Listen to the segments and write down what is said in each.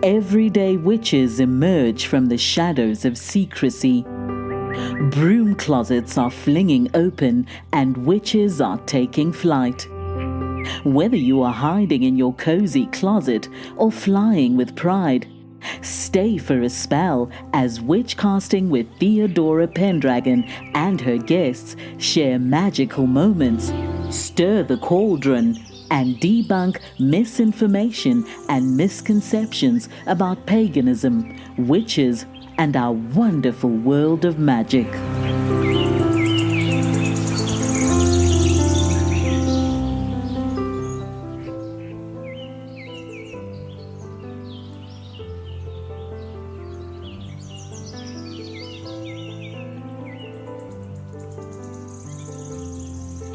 everyday witches emerge from the shadows of secrecy. Broom closets are flinging open and witches are taking flight. Whether you are hiding in your cozy closet or flying with pride, stay for a spell as witch casting with Theodora Pendragon and her guests share magical moments, stir the cauldron, and debunk misinformation and misconceptions about paganism, witches, and our wonderful world of magic.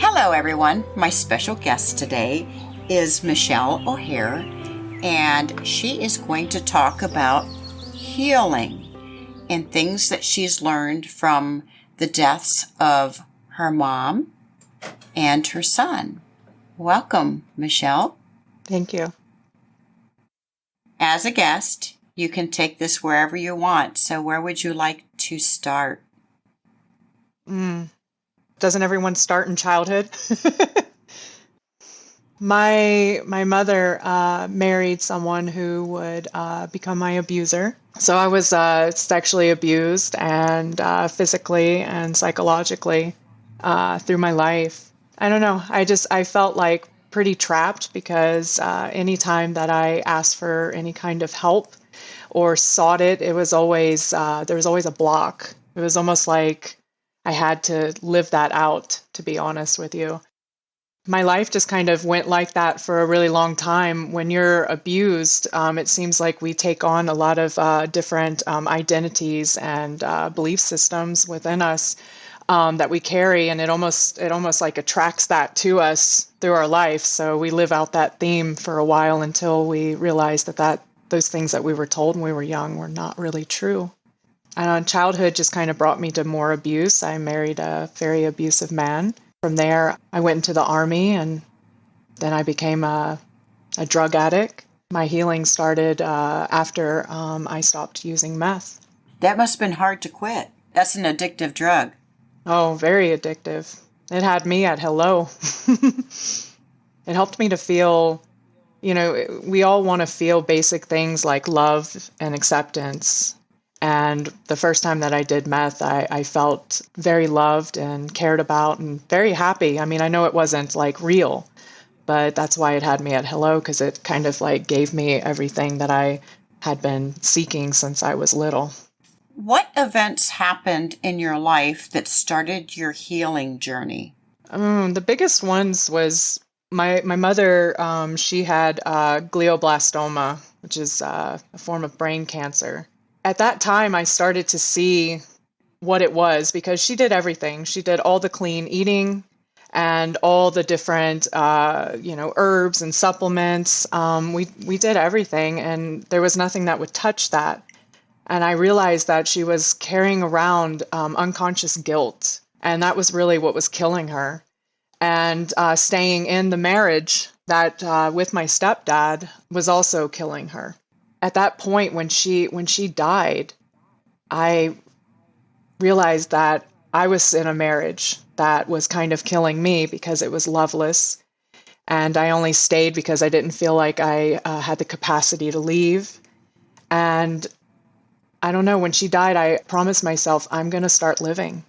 Hello everyone, my special guest today is Michelle O'Hare, and she is going to talk about healing and things that she's learned from the deaths of her mom and her son. Welcome, Michelle. Thank you. As a guest, you can take this wherever you want, so where would you like to start? Doesn't everyone start in childhood? My mother married someone who would become my abuser. So I was sexually abused and physically and psychologically through my life. I don't know. I felt like pretty trapped because anytime that I asked for any kind of help or sought it, it was always there was always a block. It was almost like I had to live that out, to be honest with you. My life just kind of went like that for a really long time. When you're abused, it seems like we take on a lot of different identities and belief systems within us that we carry, and it almost like attracts that to us through our life. So we live out that theme for a while until we realize that those things that we were told when we were young were not really true. And childhood just kind of brought me to more abuse. I married a very abusive man. From there, I went into the Army, and then I became a drug addict. My healing started after I stopped using meth. That must have been hard to quit. That's an addictive drug. Oh, very addictive. It had me at hello. It helped me to feel, we all want to feel basic things like love and acceptance. And the first time that I did meth, I felt very loved and cared about and very happy. I mean, I know it wasn't like real, but that's why it had me at hello, because it kind of like gave me everything that I had been seeking since I was little. What events happened in your life that started your healing journey? The biggest ones was my mother, she had glioblastoma, which is a form of brain cancer. At that time, I started to see what it was because she did everything. She did all the clean eating and all the different, herbs and supplements. We did everything, and there was nothing that would touch that. And I realized that she was carrying around unconscious guilt, and that was really what was killing her. And staying in the marriage that with my stepdad was also killing her. At that point, when she died, I realized that I was in a marriage that was kind of killing me because it was loveless. And I only stayed because I didn't feel like I had the capacity to leave. And I don't know, when she died, I promised myself I'm going to start living.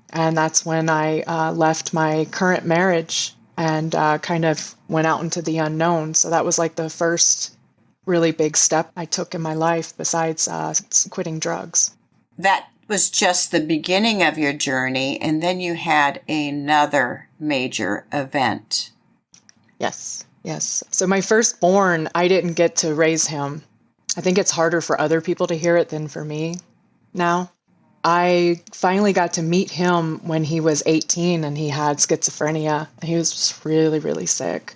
And that's when I left my current marriage and kind of went out into the unknown. So that was like the first really big step I took in my life besides quitting drugs. That was just the beginning of your journey, and then you had another major event. Yes. So my firstborn, I didn't get to raise him. I think it's harder for other people to hear it than for me now. I finally got to meet him when he was 18 and he had schizophrenia. He was just really, really sick.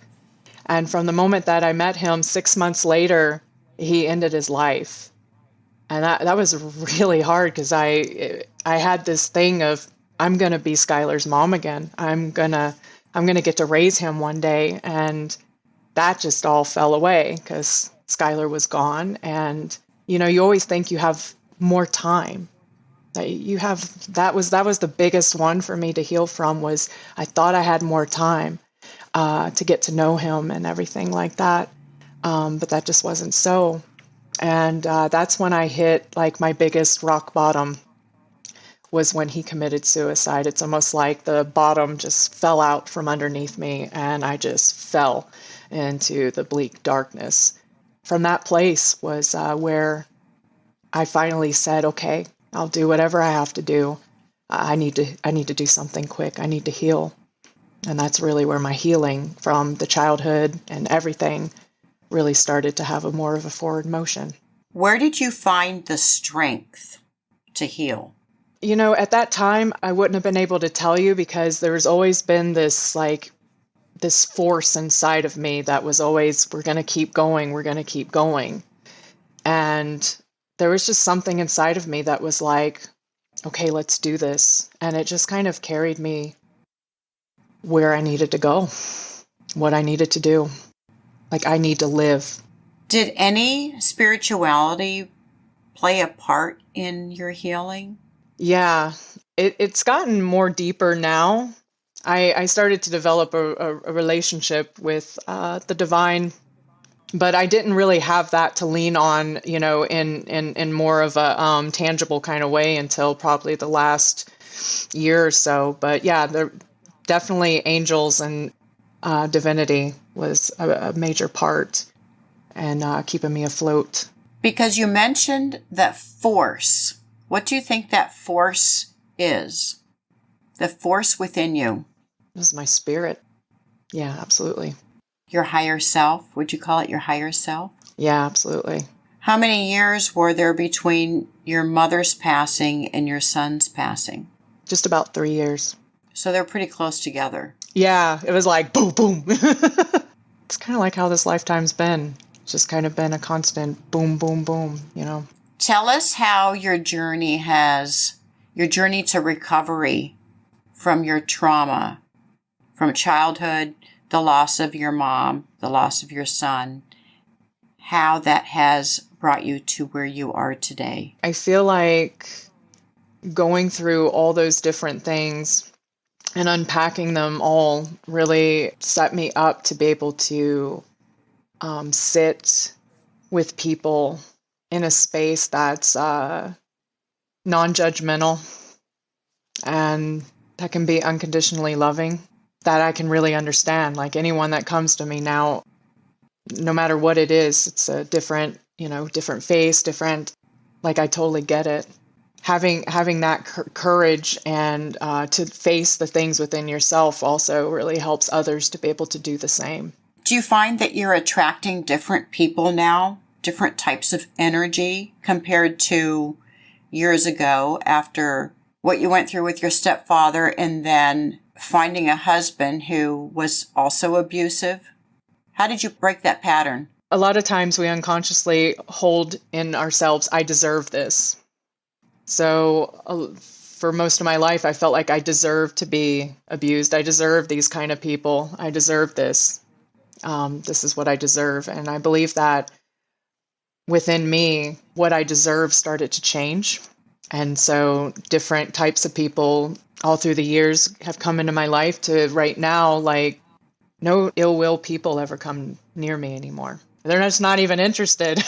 And from the moment that I met him, 6 months later, he ended his life. And that was really hard because I had this thing of, I'm going to be Skylar's mom again. I'm going to get to raise him one day. And that just all fell away because Skylar was gone. And, you always think you have more time. That was the biggest one for me to heal from, was I thought I had more time to get to know him and everything like that. But that just wasn't so. And that's when I hit like my biggest rock bottom, was when he committed suicide. It's almost like the bottom just fell out from underneath me and I just fell into the bleak darkness. From that place was where I finally said, okay, I'll do whatever I have to do. I need to do something quick. I need to heal. And that's really where my healing from the childhood and everything really started to have more of a forward motion. Where did you find the strength to heal? At that time, I wouldn't have been able to tell you, because there's always been this force inside of me that was always, we're going to keep going. We're going to keep going. And there was just something inside of me that was like, okay, let's do this. And it just kind of carried me where I needed to go, what I needed to do. Like, I need to live. Did any spirituality play a part in your healing? Yeah, it's gotten more deeper now. I started to develop a relationship with the divine, but I didn't really have that to lean on, in more of a tangible kind of way until probably the last year or so. But yeah, there definitely angels and divinity was a major part and keeping me afloat. Because you mentioned that force. What do you think that force is? The force within you? This is my spirit. Yeah, absolutely. Your higher self? Would you call it your higher self? Yeah, absolutely. How many years were there between your mother's passing and your son's passing? Just about 3 years. So they're pretty close together. Yeah, it was like boom, boom. It's kind of like how this lifetime's been. It's just kind of been a constant boom, boom, boom, Tell us how your journey to recovery from your trauma, from childhood, the loss of your mom, the loss of your son, how that has brought you to where you are today. I feel like going through all those different things and unpacking them all really set me up to be able to sit with people in a space that's non-judgmental and that can be unconditionally loving, that I can really understand. Like, anyone that comes to me now, no matter what it is, it's a different, different face, different, like, I totally get it. Having that courage and to face the things within yourself also really helps others to be able to do the same. Do you find that you're attracting different people now? Different types of energy compared to years ago, after what you went through with your stepfather and then finding a husband who was also abusive? How did you break that pattern? A lot of times we unconsciously hold in ourselves, I deserve this. So for most of my life, I felt like I deserved to be abused. I deserve these kind of people. I deserve this. This is what I deserve. And I believe that within me, what I deserve started to change. And so different types of people all through the years have come into my life to right now, like, no ill will people ever come near me anymore. They're just not even interested.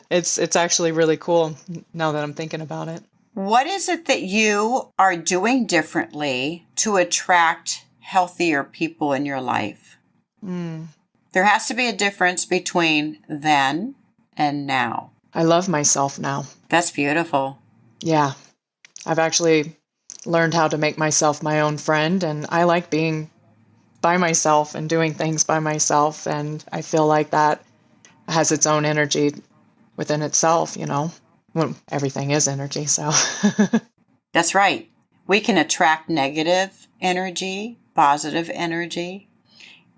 It's actually really cool now that I'm thinking about it. What is it that you are doing differently to attract healthier people in your life? There has to be a difference between then and now. I love myself now. That's beautiful. Yeah. I've actually learned how to make myself my own friend, and I like being by myself and doing things by myself, and I feel like that has its own energy within itself, when everything is energy, so. That's right. We can attract negative energy, positive energy,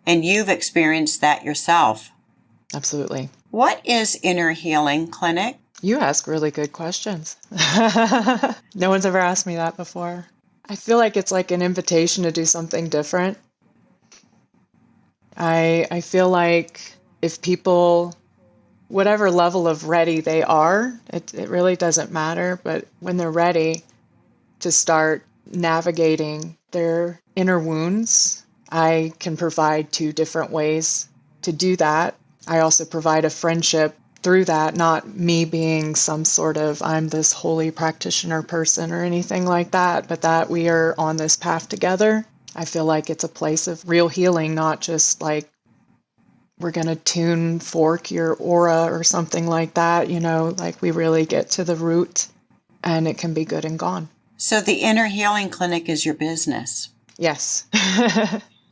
and you've experienced that yourself. Absolutely. What is Inner Healing Clinic? You ask really good questions. No one's ever asked me that before. I feel like it's like an invitation to do something different. I feel like if people, whatever level of ready they are, it really doesn't matter. But when they're ready to start navigating their inner wounds, I can provide 2 different ways to do that. I also provide a friendship through that, not me being some sort of I'm this holy practitioner person or anything like that, but that we are on this path together. I feel like it's a place of real healing, not just like we're going to fork your aura or something like that, like we really get to the root and it can be good and gone. So the Inner Healing Clinic is your business. Yes.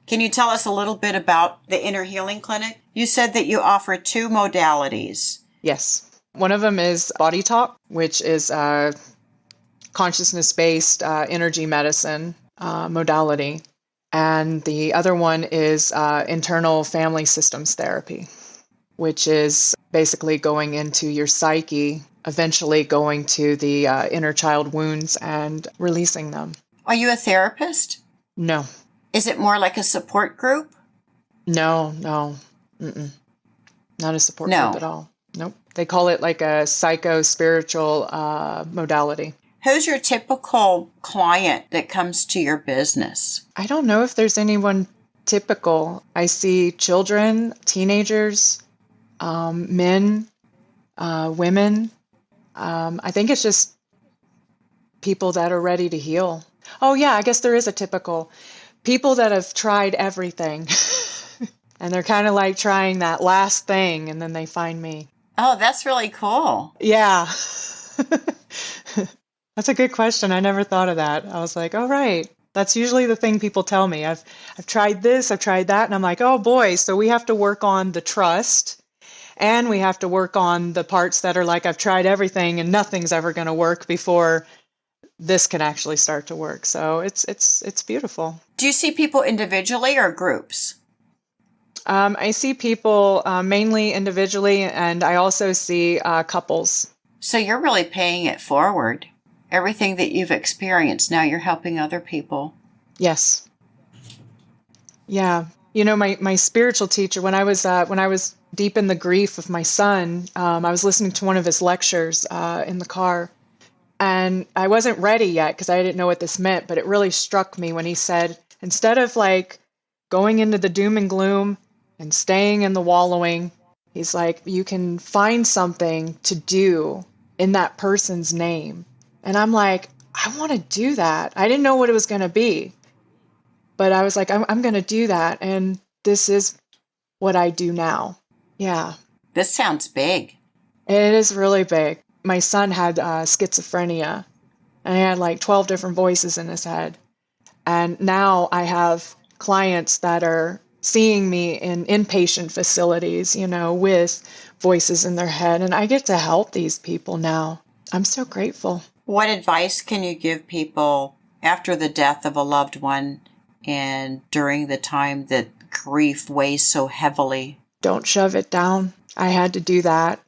Can you tell us a little bit about the Inner Healing Clinic? You said that you offer 2 modalities. Yes. One of them is Body Talk, which is a consciousness-based energy medicine modality. And the other one is internal family systems therapy, which is basically going into your psyche, eventually going to the inner child wounds and releasing them. Are you a therapist? No. Is it more like a support group? No. Mm-mm. Not a support group at all. Nope. They call it like a psycho-spiritual modality. Who's your typical client that comes to your business? I don't know if there's anyone typical. I see children, teenagers, men, women. I think it's just people that are ready to heal. Oh, yeah, I guess there is a typical. People that have tried everything. And they're kind of like trying that last thing, and then they find me. Oh, that's really cool. Yeah. That's a good question. I never thought of that. I was like, oh, right. That's usually the thing people tell me. I've tried this, I've tried that. And I'm like, oh, boy. So we have to work on the trust. And we have to work on the parts that are like, I've tried everything and nothing's ever going to work before this can actually start to work. So it's beautiful. Do you see people individually or groups? I see people mainly individually, and I also see couples. So you're really paying it forward. Everything that you've experienced, now you're helping other people. Yes. Yeah. My spiritual teacher, when I was deep in the grief of my son, I was listening to one of his lectures in the car, and I wasn't ready yet because I didn't know what this meant, but it really struck me when he said, instead of like going into the doom and gloom and staying in the wallowing, he's like, you can find something to do in that person's name. And I'm like, I want to do that. I didn't know what it was going to be, but I was like, I'm going to do that. And this is what I do now. Yeah. This sounds big. It is really big. My son had schizophrenia, and he had like 12 different voices in his head. And now I have clients that are seeing me in inpatient facilities, with voices in their head. And I get to help these people now. I'm so grateful. What advice can you give people after the death of a loved one and during the time that grief weighs so heavily? Don't shove it down. I had to do that.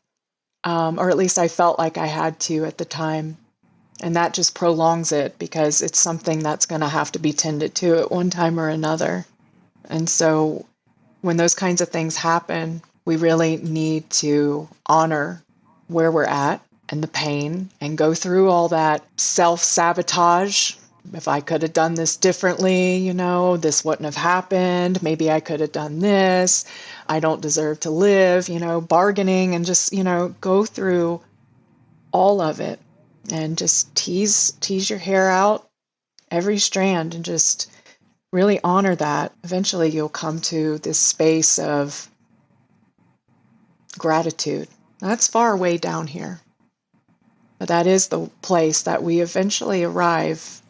Or at least I felt like I had to at the time. And that just prolongs it because it's something that's going to have to be tended to at one time or another. And so when those kinds of things happen, we really need to honor where we're at and the pain and go through all that self-sabotage. If I could have done this differently, this wouldn't have happened. Maybe I could have done this. I don't deserve to live, bargaining, and just, go through all of it and just tease your hair out, every strand, and just really honor that. Eventually you'll come to this space of gratitude. That's far way down here. But that is the place that we eventually arrive.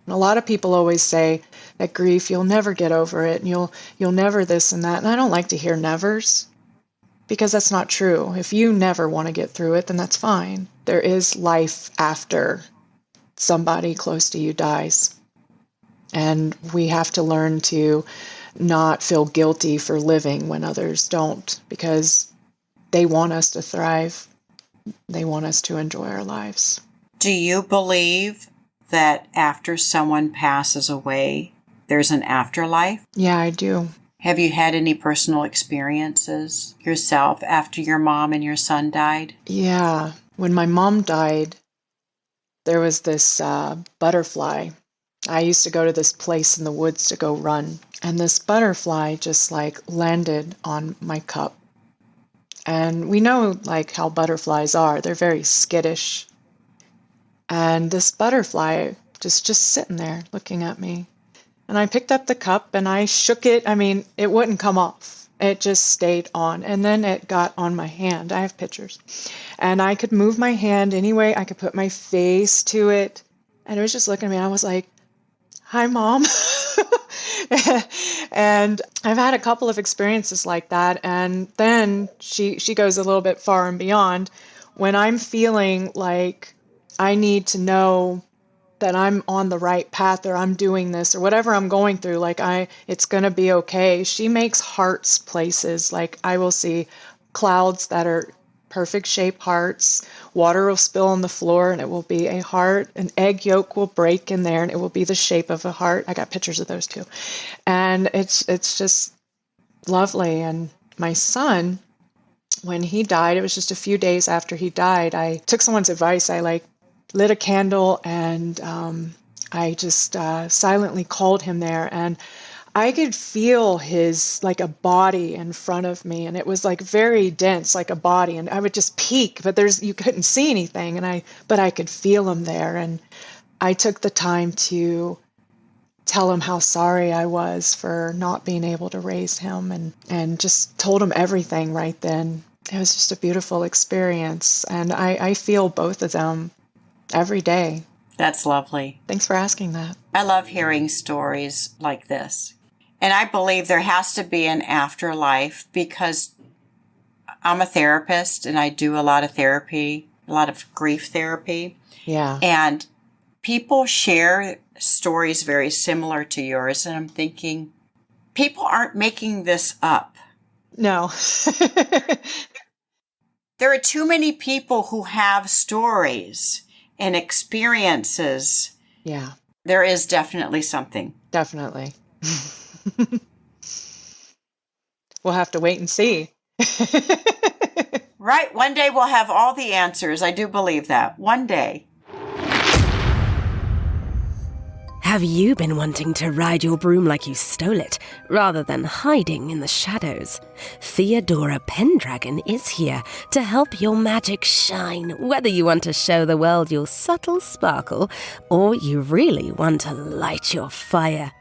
And a lot of people always say that grief, you'll never get over it, and you'll never this and that. And I don't like to hear nevers, because that's not true. If you never want to get through it, then that's fine. There is life after somebody close to you dies. And we have to learn to not feel guilty for living when others don't, because they want us to thrive. They want us to enjoy our lives. Do you believe that after someone passes away, there's an afterlife? Yeah, I do. Have you had any personal experiences yourself after your mom and your son died? Yeah. When my mom died, there was this butterfly. I used to go to this place in the woods to go run, and this butterfly just like landed on my cup. And we know like how butterflies are. They're very skittish. And this butterfly just sitting there looking at me. And I picked up the cup and I shook it. I mean, it wouldn't come off. It just stayed on. And then it got on my hand. I have pictures. And I could move my hand any way. I could put my face to it. And it was just looking at me. I was like, "Hi, Mom." And I've had a couple of experiences like that. And then she goes a little bit far and beyond. When I'm feeling like I need to know that I'm on the right path, or I'm doing this, or whatever I'm going through, like it's going to be okay. She makes hearts places. Like I will see clouds that are perfect shaped hearts. Water will spill on the floor and it will be a heart. An egg yolk will break in there and it will be the shape of a heart. I got pictures of those too. And it's just lovely. And my son, when he died, it was just a few days after he died, I took someone's advice. I lit a candle and I just silently called him there, and I could feel his like a body in front of me, and it was like very dense, like a body, and I would just peek, but you couldn't see anything, but I could feel him there, and I took the time to tell him how sorry I was for not being able to raise him, and just told him everything right then. It was just a beautiful experience, and I feel both of them every day. That's lovely. Thanks for asking that. I love hearing stories like this. And I believe there has to be an afterlife, because I'm a therapist and I do a lot of therapy, a lot of grief therapy. Yeah. And people share stories very similar to yours. And I'm thinking, people aren't making this up. No. There are too many people who have stories and experiences. Yeah. There is definitely something. Definitely. We'll have to wait and see. Right. One day we'll have all the answers. I do believe that. One day. Have you been wanting to ride your broom like you stole it, rather than hiding in the shadows? Theodora Pendragon is here to help your magic shine, whether you want to show the world your subtle sparkle, or you really want to light your fire.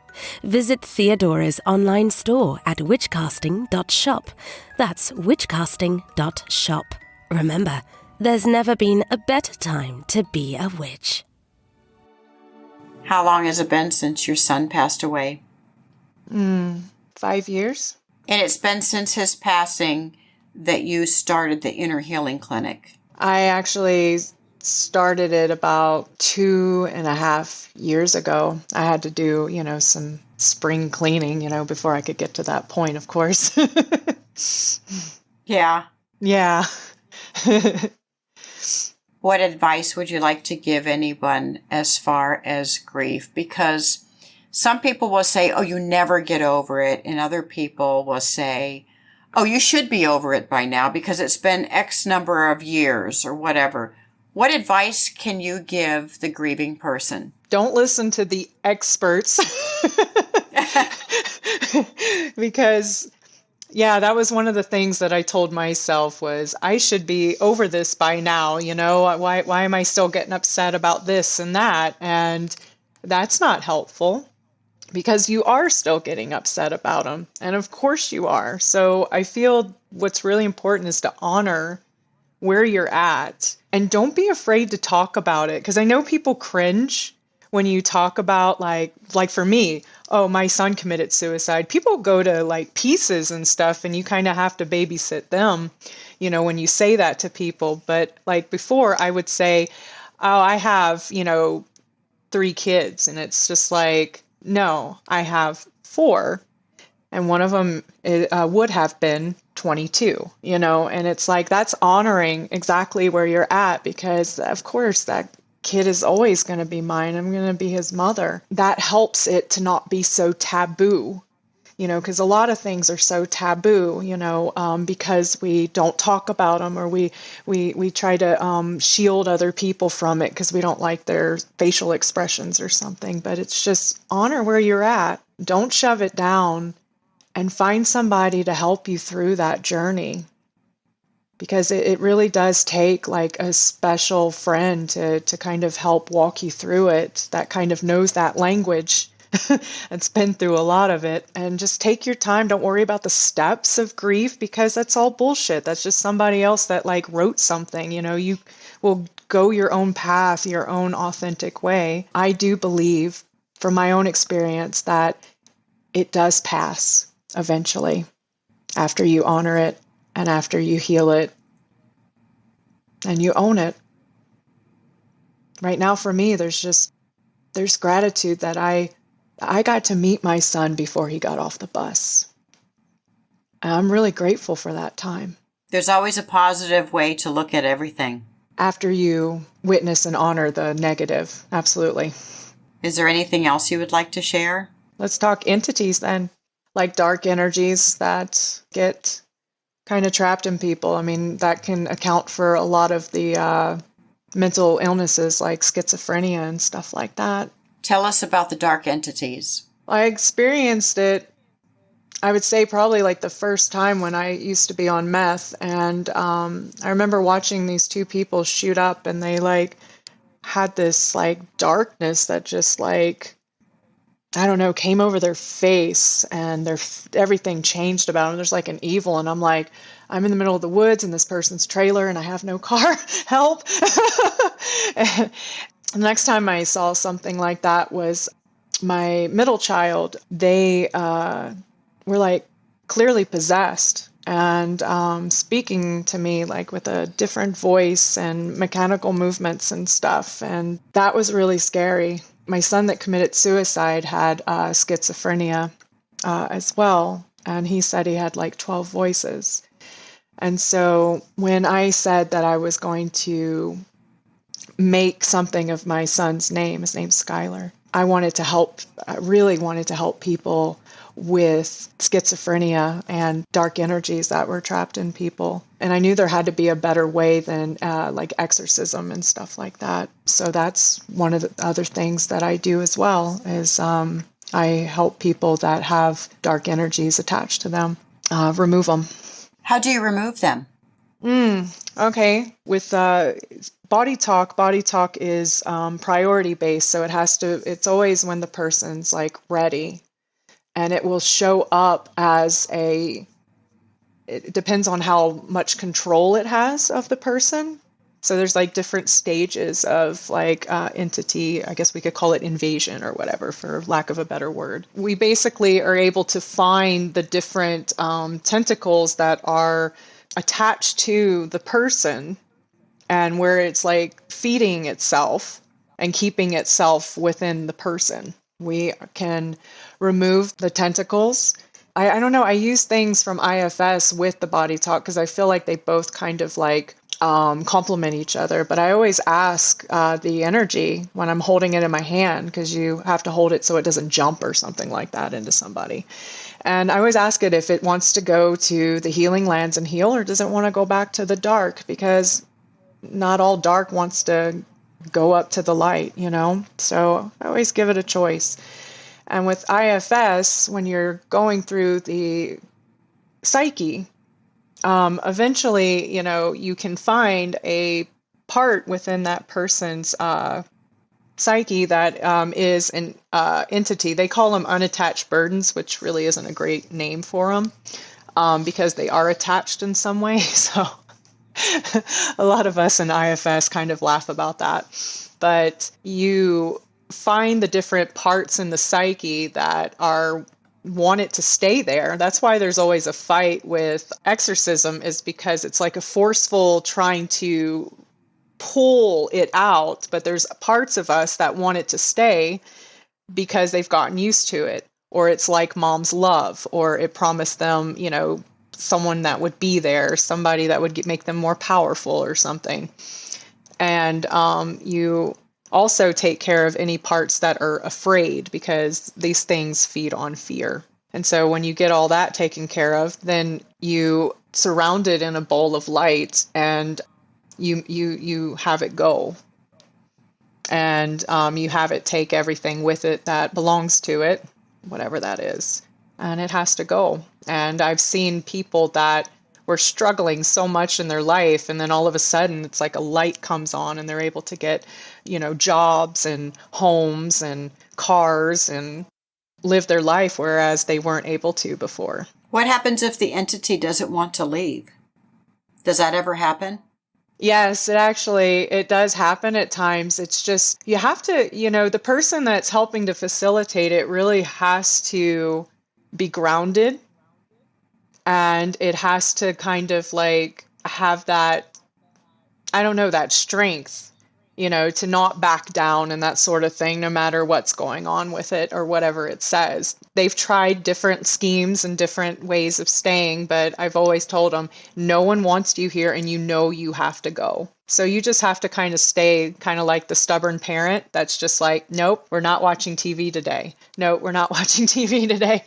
Visit Theodora's online store at witchcasting.shop. That's witchcasting.shop. Remember, there's never been a better time to be a witch. How long has it been since your son passed away? 5 years. And it's been since his passing that you started the Inner Healing Clinic. I actually started it about 2.5 years ago. I had to do, some spring cleaning, before I could get to that point, of course. Yeah. Yeah. What advice would you like to give anyone as far as grief? Because some people will say, oh, you never get over it. And other people will say, oh, you should be over it by now because it's been X number of years or whatever. What advice can you give the grieving person? Don't listen to the experts. Because yeah, that was one of the things that I told myself was I should be over this by now. Why am I still getting upset about this and that? And that's not helpful, because you are still getting upset about them. And of course you are. So I feel what's really important is to honor where you're at, and don't be afraid to talk about it. Because I know people cringe when you talk about like for me, oh, my son committed suicide. People go to like pieces and stuff, and you kind of have to babysit them, when you say that to people. But like before, I would say, oh, I have, 3 kids. And it's just like, no, I have 4. And one of them would have been 22, and it's like, that's honoring exactly where you're at, because of course that kid is always going to be mine. I'm going to be his mother. That helps it to not be so taboo. because a lot of things are so taboo, because we don't talk about them, or we try to shield other people from it because we don't like their facial expressions or something. But it's just honor where you're at. Don't shove it down, and find somebody to help you through that journey. Because it really does take like a special friend to kind of help walk you through it, that kind of knows that language and's been through a lot of it. And just take your time. Don't worry about the steps of grief, because that's all bullshit. That's just somebody else that like wrote something. You will go your own path, your own authentic way. I do believe, from my own experience, that it does pass eventually after you honor it and after you heal it and you own it. Right now for me, there's gratitude that I got to meet my son before he got off the bus. And I'm really grateful for that time. There's always a positive way to look at everything. After you witness and honor the negative, absolutely. Is there anything else you would like to share? Let's talk entities then, like dark energies that get kind of trapped in people. I mean, that can account for a lot of the mental illnesses like schizophrenia and stuff like that. Tell us about the dark entities. I experienced it, I would say probably like the first time when I used to be on meth. And I remember watching these two people shoot up, and they like had this like darkness that just like, I don't know, came over their face, and everything changed about them. There's like an evil, and I'm like, I'm in the middle of the woods in this person's trailer, and I have no car. Help. And the next time I saw something like that was my middle child. They were like clearly possessed and speaking to me like with a different voice and mechanical movements and stuff. And that was really scary. My son that committed suicide had schizophrenia as well. And he said he had like 12 voices. And so when I said that I was going to make something of my son's name, his name's Skylar, I really wanted to help people with schizophrenia and dark energies that were trapped in people. And I knew there had to be a better way than like exorcism and stuff like that. So that's one of the other things that I do as well, is I help people that have dark energies attached to them, remove them. How do you remove them? Okay. With body talk is priority based. So it's always when the person's like ready. And it will show up as it depends on how much control it has of the person. So there's like different stages of like entity, I guess we could call it invasion or whatever, for lack of a better word. We basically are able to find the different tentacles that are attached to the person, and where it's like feeding itself and keeping itself within the person. We can remove the tentacles. I don't know. I use things from IFS with the body talk because I feel like they both kind of like complement each other. But I always ask the energy when I'm holding it in my hand, because you have to hold it so it doesn't jump or something like that into somebody. And I always ask it if it wants to go to the healing lands and heal, or does it want to go back to the dark, because not all dark wants to go up to the light, So I always give it a choice. And with IFS, when you're going through the psyche, eventually, you can find a part within that person's psyche that is an entity. They call them unattached burdens, which really isn't a great name for them, because they are attached in some way. So a lot of us in IFS kind of laugh about that. But you find the different parts in the psyche that want it to stay there. That's why there's always a fight with exorcism, is because it's like a forceful trying to pull it out, but there's parts of us that want it to stay because they've gotten used to it, or it's like mom's love, or it promised them, someone that would be there, somebody that would make them more powerful or something. And you also take care of any parts that are afraid, because these things feed on fear. And so when you get all that taken care of, then you surround it in a bowl of light and you have it go. And you have it take everything with it that belongs to it, whatever that is, and it has to go. And I've seen people that were struggling so much in their life, and then all of a sudden it's like a light comes on and they're able to get, jobs and homes and cars and live their life, whereas they weren't able to before. What happens if the entity doesn't want to leave? Does that ever happen? Yes, it does happen at times. It's just, you have to, the person that's helping to facilitate it really has to be grounded, and it has to kind of like have that, I don't know, that strength, to not back down and that sort of thing, no matter what's going on with it or whatever it says. They've tried different schemes and different ways of staying, but I've always told them, no one wants you here and you have to go. So you just have to kind of stay kind of like the stubborn parent that's just like, nope, we're not watching TV today. No, we're not watching TV today.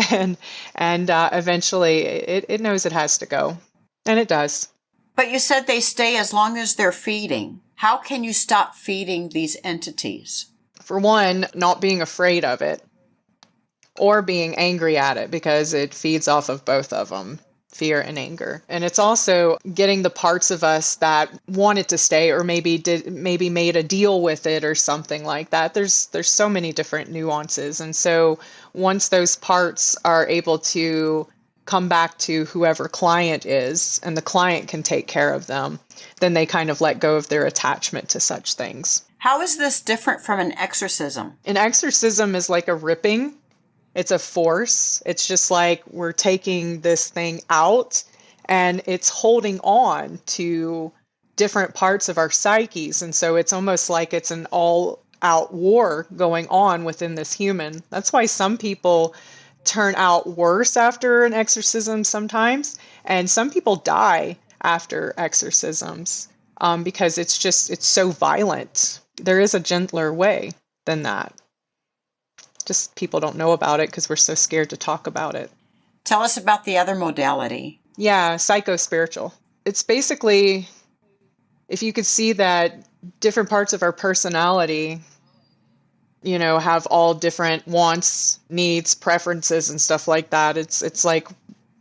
and eventually it knows it has to go. And it does. But you said they stay as long as they're feeding. How can you stop feeding these entities? For one, not being afraid of it or being angry at it, because it feeds off of both of them, fear and anger. And it's also getting the parts of us that want it to stay, or maybe made a deal with it or something like that. There's so many different nuances. And so once those parts are able to come back to whoever client is, and the client can take care of them, then they kind of let go of their attachment to such things. How is this different from an exorcism? An exorcism is like a ripping. It's a force. It's just like we're taking this thing out, and it's holding on to different parts of our psyches. And so it's almost like it's an all-out war going on within this human. That's why some people turn out worse after an exorcism sometimes, and some people die after exorcisms because it's so violent. There is a gentler way than that. Just people don't know about it because we're so scared to talk about it. Tell us about the other modality. Yeah, psycho-spiritual. It's basically, if you could see that different parts of our personality have all different wants, needs, preferences, and stuff like that. It's like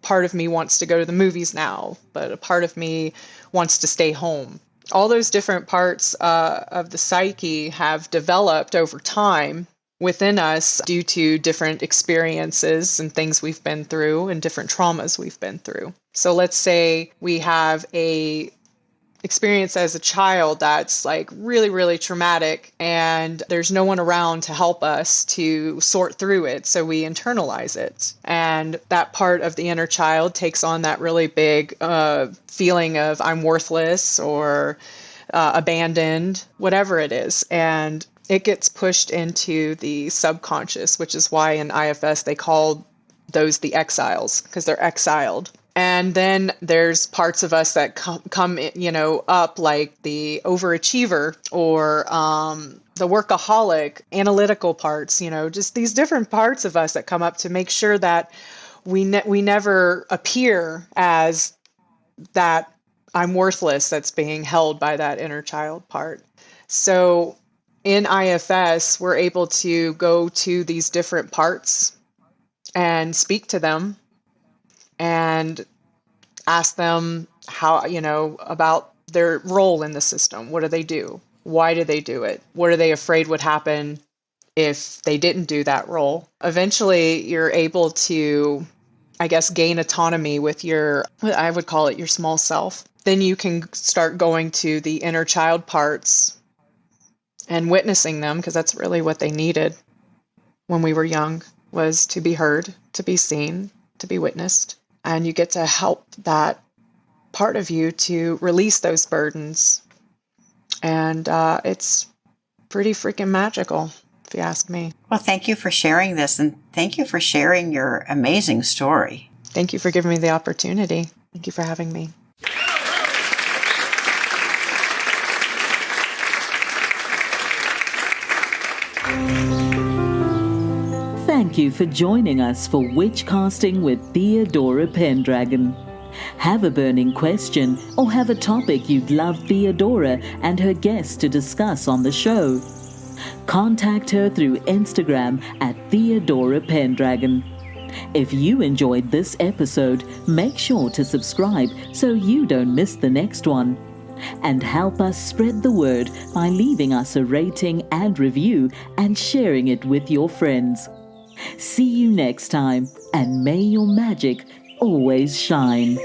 part of me wants to go to the movies now, but a part of me wants to stay home. All those different parts of the psyche have developed over time within us due to different experiences and things we've been through and different traumas we've been through. So let's say we have a experience as a child that's like really, really traumatic, and there's no one around to help us to sort through it. So we internalize it. And that part of the inner child takes on that really big feeling of I'm worthless or abandoned, whatever it is. And it gets pushed into the subconscious, which is why in IFS they call those the exiles, because they're exiled. And then there's parts of us that come up, like the overachiever or the workaholic, analytical parts, just these different parts of us that come up to make sure that we never appear as that I'm worthless that's being held by that inner child part. So in IFS, we're able to go to these different parts and speak to them and ask them how, about their role in the system. What do they do? Why do they do it? What are they afraid would happen if they didn't do that role? Eventually, you're able to, I guess, gain autonomy with I would call it your small self. Then you can start going to the inner child parts and witnessing them, because that's really what they needed when we were young, was to be heard, to be seen, to be witnessed. And you get to help that part of you to release those burdens. And it's pretty freaking magical, if you ask me. Well, thank you for sharing this, and thank you for sharing your amazing story. Thank you for giving me the opportunity. Thank you for having me. Thank Thank you for joining us for Witchcasting with Theodora Pendragon. Have a burning question or have a topic you'd love Theodora and her guests to discuss on the show? Contact her through Instagram at Theodora Pendragon. If you enjoyed this episode, make sure to subscribe so you don't miss the next one. And help us spread the word by leaving us a rating and review and sharing it with your friends. See you next time, and may your magic always shine.